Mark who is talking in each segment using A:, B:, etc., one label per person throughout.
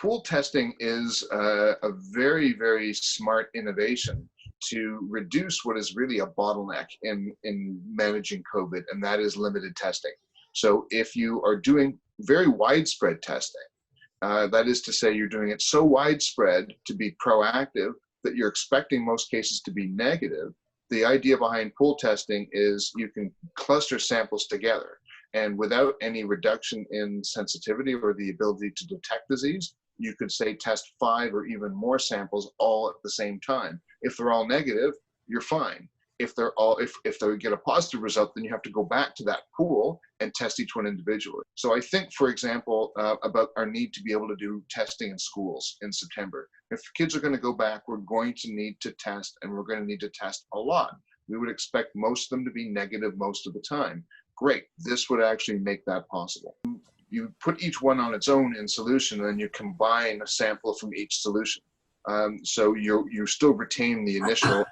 A: Pool testing is a very, very smart innovation to reduce what is really a bottleneck in managing COVID, and that is limited testing. So if you are doing very widespread testing, that is to say you're doing it so widespread to be proactive that you're expecting most cases to be negative, the idea behind pool testing is you can cluster samples together, and without any reduction in sensitivity or the ability to detect disease, you could say test 5 or even more samples all at the same time. If they're all negative, you're fine. If they get a positive result, then you have to go back to that pool and test each one individually. So I think, for example, about our need to be able to do testing in schools in September. If kids are going to go back, we're going to need to test, and we're going to need to test a lot. We would expect most of them to be negative most of the time. Great, this would actually make that possible. You put each one on its own in solution, and then you combine a sample from each solution. So you still retain the initial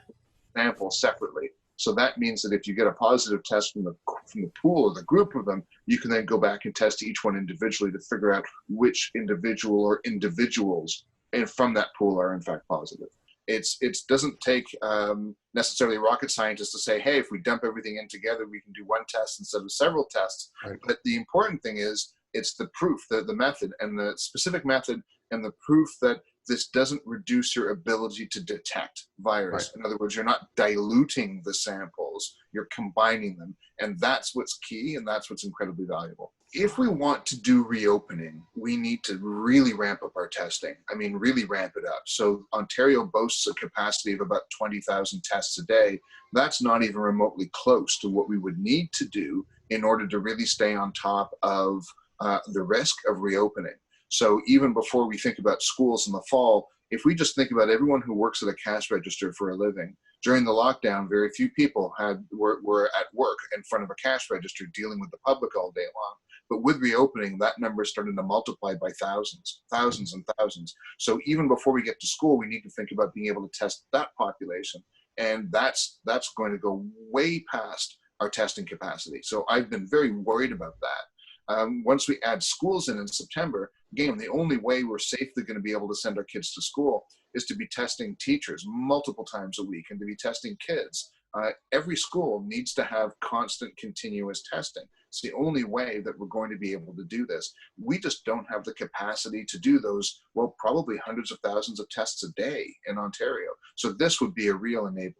A: sample separately. So that means that if you get a positive test from the pool or the group of them, you can then go back and test each one individually to figure out which individual or individuals from that pool are in fact positive. It doesn't take necessarily rocket scientists to say, hey, if we dump everything in together, we can do one test instead of several tests. Right. But the important thing is it's the proof, the method, and the specific method, and the proof that this doesn't reduce your ability to detect virus. Right. In other words, you're not diluting the samples, you're combining them. And that's what's key, and that's what's incredibly valuable. If we want to do reopening, we need to really ramp up our testing. I mean, really ramp it up. So Ontario boasts a capacity of about 20,000 tests a day. That's not even remotely close to what we would need to do in order to really stay on top of the risk of reopening. So even before we think about schools in the fall, if we just think about everyone who works at a cash register for a living, during the lockdown, very few people were at work in front of a cash register dealing with the public all day long. But with reopening, that number is starting to multiply by thousands and thousands. So even before we get to school, we need to think about being able to test that population. And that's going to go way past our testing capacity. So I've been very worried about that. Once we add schools in September, again, the only way we're safely going to be able to send our kids to school is to be testing teachers multiple times a week and to be testing kids. Every school needs to have constant, continuous testing. It's the only way that we're going to be able to do this. We just don't have the capacity to do those, well, probably hundreds of thousands of tests a day in Ontario. So this would be a real enabler.